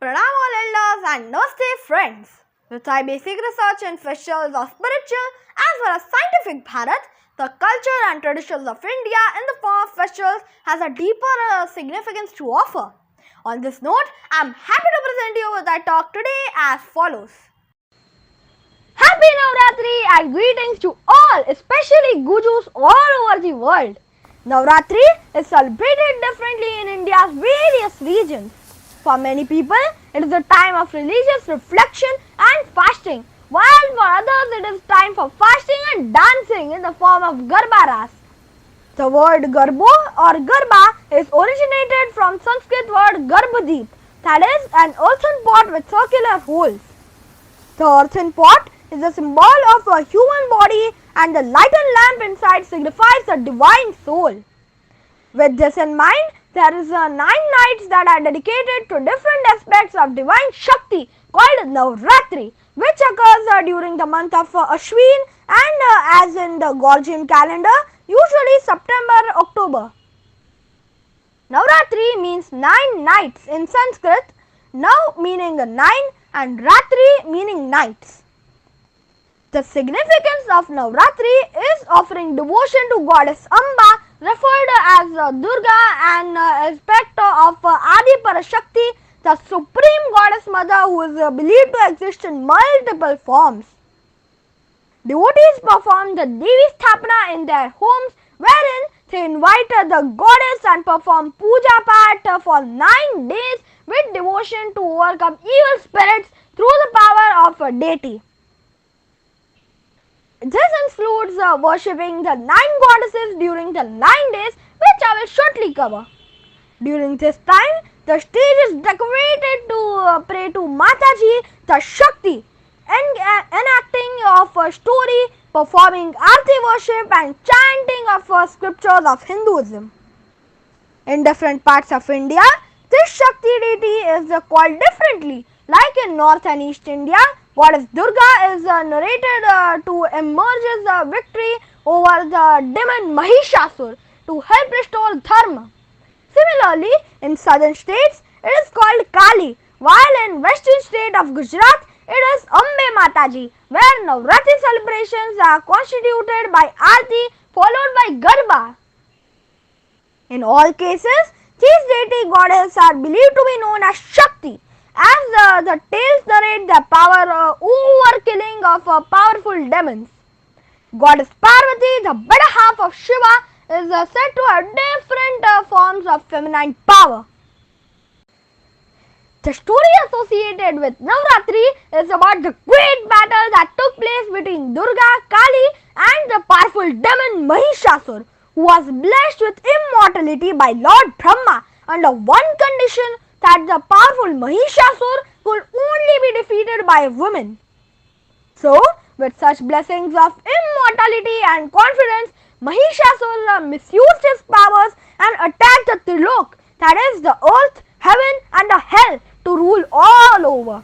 Pranam all elders and Namaste friends. With our basic research in festivals of spiritual as well as scientific Bharat, the culture and traditions of India in the form of festivals has a deeper significance to offer. On this note, I am happy to present you with our talk today as follows. Happy Navratri and greetings to all, especially Gujus all over the world. Navratri is celebrated differently in India's various regions. For many people, it is a time of religious reflection and fasting, while for others it is time for fasting and dancing in the form of Garba Ras. The word Garbo or Garba is originated from Sanskrit word Garbhadeep, that is an earthen pot with circular holes. The earthen pot is a symbol of a human body and the lighted lamp inside signifies the divine soul. With this in mind, there is 9 nights that are dedicated to different aspects of divine Shakti called Navratri, which occurs during the month of Ashwin and as in the Gregorian calendar, usually September-October. Navratri means 9 nights in Sanskrit, Nav meaning 9 and Ratri meaning nights. The significance of Navratri is offering devotion to goddess Amba, referred as Durga, and aspect of Adi Parashakti, the supreme goddess mother who is believed to exist in multiple forms. Devotees perform the Devi Sthapana in their homes, wherein they invite the goddess and perform puja part for 9 days with devotion to overcome evil spirits through the power of a deity. This includes worshipping the 9 goddesses during the 9 days, which I will shortly cover. During this time, the stage is decorated to pray to Mataji, the Shakti, enacting of a story, performing Aarti worship and chanting of scriptures of Hinduism. In different parts of India, this Shakti deity is called differently. Like in North and East India, Goddess Durga is narrated to emerge victory over the demon Mahishasur to help restore Dharma. Similarly, in southern states, it is called Kali, while in western state of Gujarat, it is Ambe Mataji, where Navratri celebrations are constituted by Aarti followed by Garba. In all cases, these deity goddesses are believed to be known as Shakti, as the tales narrate the power over killing of powerful demons. Goddess Parvati, the better half of Shiva, is said to have different forms of feminine power. The story associated with Navratri is about the great battle that took place between Durga, Kali and the powerful demon Mahishasur, who was blessed with immortality by Lord Brahma under one condition, that the powerful Mahishasur could only be defeated by a woman. So, with such blessings of immortality and confidence, Mahishasur misused his powers and attacked the Trilok, that is the earth, heaven and the hell, to rule all over.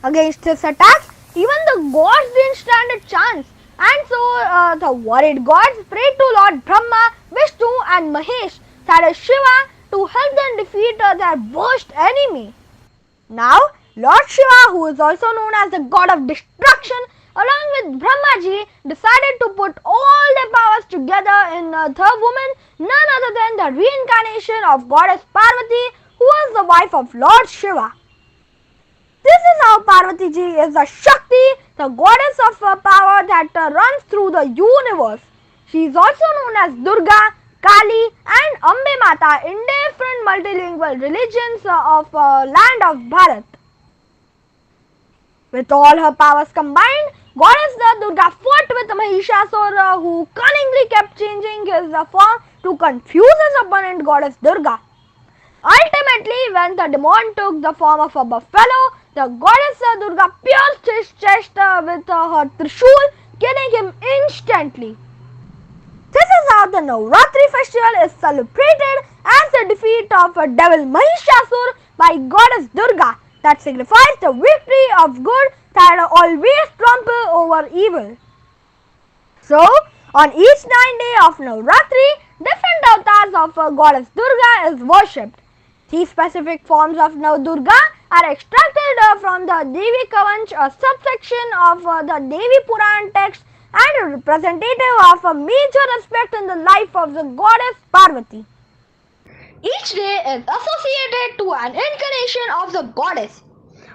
Against this attack, even the gods didn't stand a chance, and so the worried gods prayed to Lord Brahma, Vishnu and Mahesh, that is Shiva, to help them defeat their worst enemy. Now, Lord Shiva, who is also known as the god of destruction, along with Brahmaji, decided to put all their powers together in the woman, none other than the reincarnation of goddess Parvati, who was the wife of Lord Shiva. This is how Parvati ji is the Shakti, the goddess of power that runs through the universe. She is also known as Durga, Kali and Ambe Mata in different multilingual religions of land of Bharat. With all her powers combined, Goddess Durga fought with Mahishasur, who cunningly kept changing his form to confuse his opponent Goddess Durga. Ultimately, when the demon took the form of a buffalo, the Goddess Durga pierced his chest with her Trishul, killing him instantly. This is how the Navratri festival is celebrated as the defeat of devil Mahishasur by Goddess Durga, that signifies the victory of good that always triumphs over evil. So, on each 9 days of Navratri, different avatars of Goddess Durga is worshipped. These specific forms of Durga are extracted from the Devi Kavanch, a subsection of the Devi Puran text and a representative of a major aspect in the life of the goddess Parvati. Each day is associated to an incarnation of the goddess.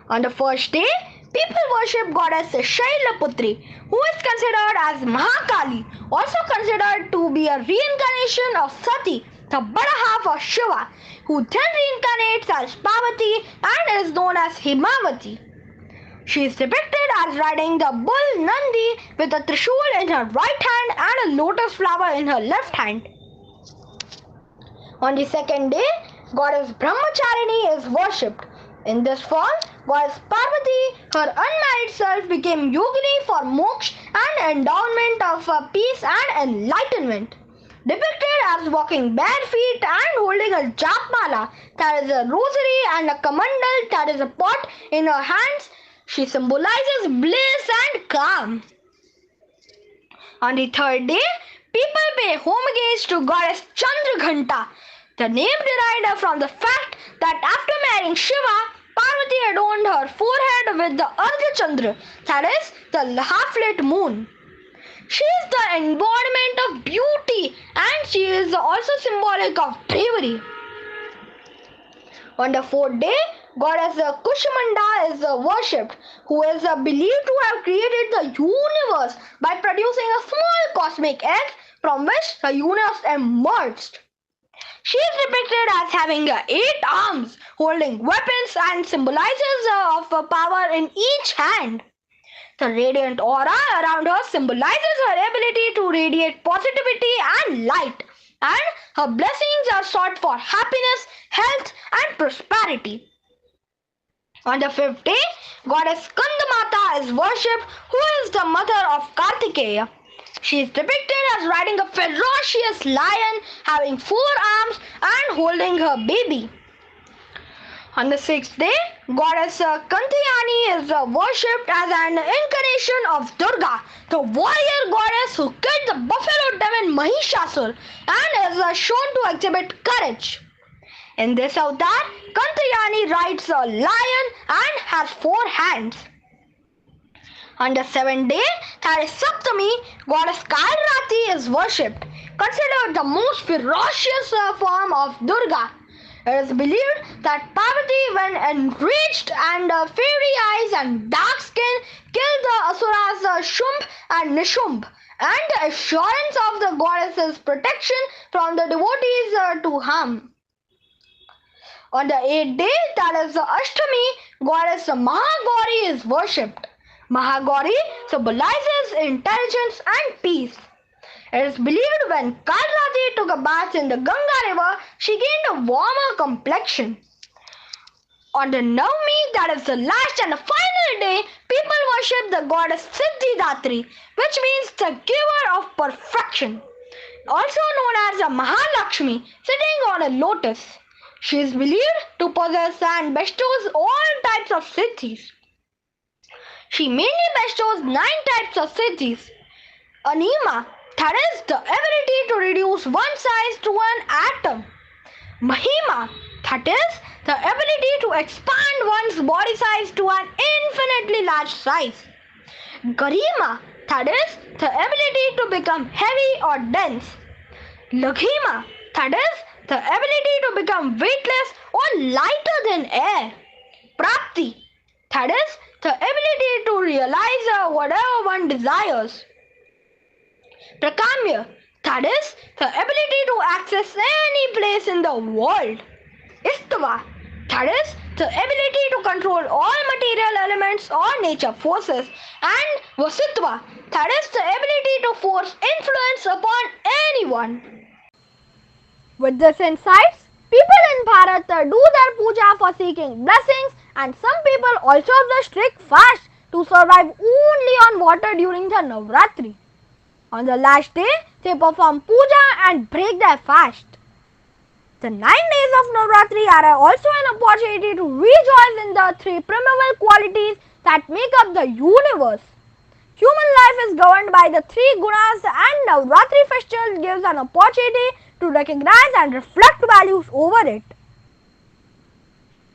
On the first day, people worship goddess Shailaputri, who is considered as Mahakali, also considered to be a reincarnation of Sati, the better half of Shiva, who then reincarnates as Parvati and is known as Himavati. She is depicted as riding the bull Nandi with a trishul in her right hand and a lotus flower in her left hand. On the second day, goddess Brahmacharini is worshipped. In this form, goddess Parvati, her unmarried self, became yogini for moksha and endowment of peace and enlightenment. Depicted as walking bare feet and holding a japmala, that is a rosary, and a kamandal, that is a pot, in her hands, she symbolizes bliss and calm. On the third day, people pay homage to goddess Chandraghanta. The name derived from the fact that after marrying Shiva, Parvati adorned her forehead with the Ardha Chandra, that is, the half-lit moon. She is the embodiment of beauty and she is also symbolic of bravery. On the fourth day, goddess Kushamanda is worshipped, who is believed to have created the universe by producing a small cosmic egg from which the universe emerged. She is depicted as having 8 arms, holding weapons and symbolizes of power in each hand. The radiant aura around her symbolizes her ability to radiate positivity and light, and her blessings are sought for happiness, health, and prosperity. On the fifth day, goddess Skandamata is worshipped, who is the mother of Kartikeya. She is depicted as riding a ferocious lion, having 4 arms and holding her baby. On the sixth day, goddess Kantayani is worshipped as an incarnation of Durga, the warrior goddess who killed the buffalo demon Mahishasur and is shown to exhibit courage. In this avatar, Kantayani rides a lion and has 4 hands. On the 7th day, that is Saptami, goddess Kairati is worshipped, considered the most ferocious form of Durga. It is believed that Parvati, when enraged and fiery eyes and dark skin, killed the asuras Shumb and Nishumbh, and the assurance of the goddess's protection from the devotees to harm. On the 8th day, that is Ashtami, goddess Mahagauri is worshipped. Mahagauri symbolizes intelligence and peace. It is believed when Kairati took a bath in the Ganga river, she gained a warmer complexion. On the Navami, that is the last and the final day, people worship the goddess Siddhidatri, which means the giver of perfection, also known as a Mahalakshmi, sitting on a lotus. She is believed to possess and bestows all types of siddhis. She mainly bestows 9 types of siddhis. Anima, that is the ability to reduce one size to an atom. Mahima, that is the ability to expand one's body size to an infinitely large size. Garima, that is the ability to become heavy or dense. Laghima, that is the ability to become weightless or lighter than air. Prapti, that is the ability to realize whatever one desires. Prakamya, that is the ability to access any place in the world. Istava, that is the ability to control all material elements or nature forces. And Vasitva, that is the ability to force influence upon anyone. With this insights, people in Bharat do their puja for seeking blessings, and some people also observe strict fast to survive only on water during the Navratri. On the last day, they perform puja and break their fast. The 9 days of Navratri are also an opportunity to rejoice in the 3 primeval qualities that make up the universe. Human life is governed by the 3 gunas, and Navratri festival gives an opportunity to recognize and reflect values over it.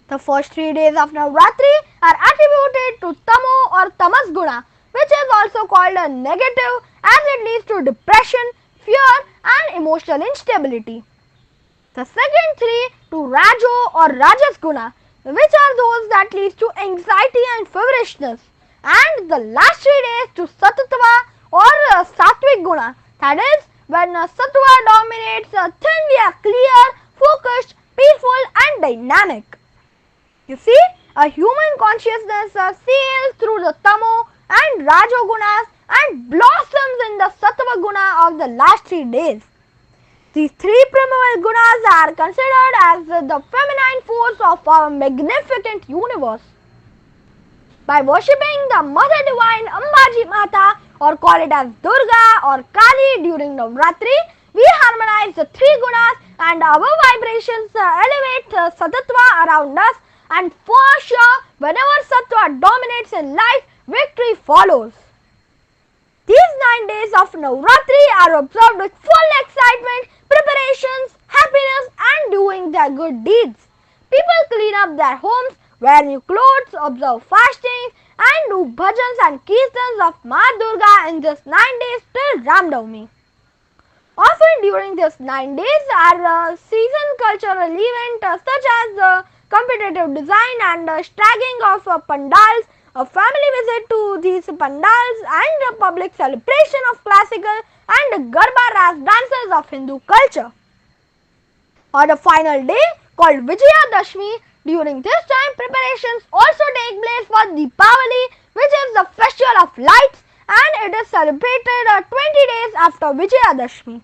The first 3 days of Navratri are attributed to Tamo or Tamas Guna, which is also called a negative as it leads to depression, fear and emotional instability. The second 3 to Rajo or Rajas Guna, which are those that leads to anxiety and feverishness. And the last 3 days to Sattva or Sattvic Guna, that is when Sattva dominates, then we are clear, focused, peaceful and dynamic. You see, a human consciousness sails through the Tamo and Rajo Gunas and blossoms in the Sattva Guna of the last 3 days. These 3 primal gunas are considered as the feminine force of our magnificent universe. By worshipping the Mother Divine Ambaji Mata or call it as Durga or Kali during Navratri, we harmonize the 3 gunas and our vibrations elevate Sattva around us, and for sure whenever Sattva dominates in life, victory follows. These 9 days of Navratri are observed with full excitement, preparations, happiness and doing their good deeds. People clean up their homes, wear new clothes, observe fasting and do bhajans and kirtans of Ma Durga in just 9 days till Ram Navami. Often during these 9 days are season cultural events such as competitive design and stagging of pandals, a family visit to these pandals and a public celebration of classical and Garba Ras dances of Hindu culture. On the final day called Vijayadashmi, during this time preparations also take place for Deepavali, which is the festival of lights, and it is celebrated 20 days after Vijayadashmi.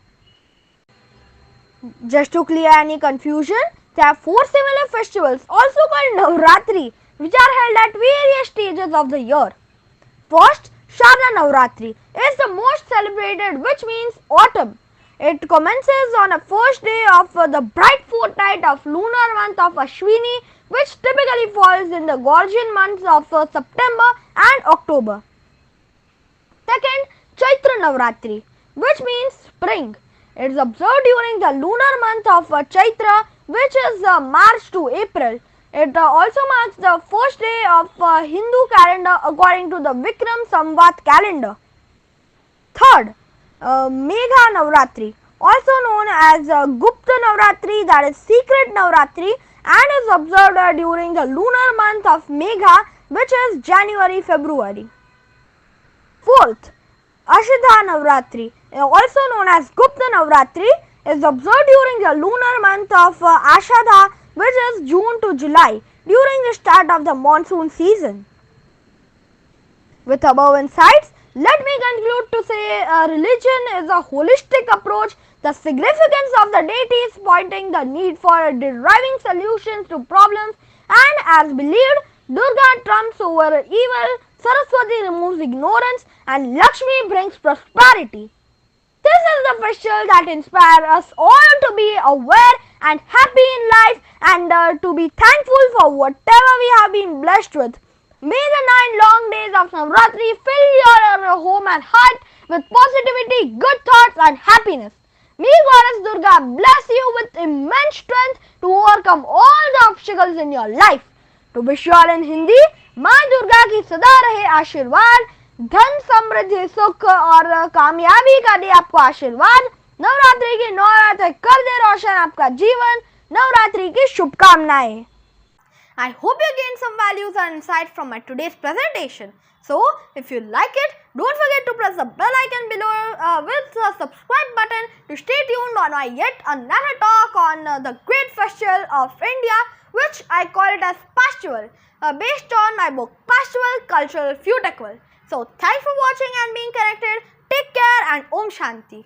Just to clear any confusion, there are 4 similar festivals also called Navratri, which are held at various stages of the year. First, Sharda Navratri is the most celebrated, which means autumn. It commences on the first day of the bright fortnight of lunar month of Ashwini, which typically falls in the Gorgon months of September and October. Second, Chaitra Navratri, which means spring. It is observed during the lunar month of Chaitra, which is March to April. It also marks the first day of Hindu calendar according to the Vikram Samvat calendar. Third, Megha Navratri, also known as Gupta Navratri, that is secret Navratri, and is observed during the lunar month of Megha, which is January-February. Fourth, Ashadha Navratri, also known as Gupta Navratri, is observed during the lunar month of Ashadha, which is June to July, during the start of the monsoon season. With above insights, let me conclude to say religion is a holistic approach, the significance of the deities pointing the need for deriving solutions to problems, and as believed, Durga trumps over evil, Saraswati removes ignorance, and Lakshmi brings prosperity. This is the festival that inspires us all to be aware and happy in life, and to be thankful for whatever we have been blessed with. May the 9 long days of Navratri fill your home and heart with positivity, good thoughts and happiness. May Goddess Durga bless you with immense strength to overcome all the obstacles in your life. To wish you all in Hindi, माँ दुर्गा की सदा रहे आशीर्वाद, धन समृद्धि सुख और कामयाबी का दे आपको आशीर्वाद। नवरात्रि की 9 रातें कर दे रोशन आपका जीवन। नवरात्रि की शुभकामनाएं। I hope you gained some values and insights from my today's presentation. So, if you like it, don't forget to press the bell icon below with the subscribe button to stay tuned on my yet another talk on the great festival of India, which I call it as Pastival, based on my book Pastival Cultural Feudal. So, thanks for watching and being connected. Take care and Om Shanti.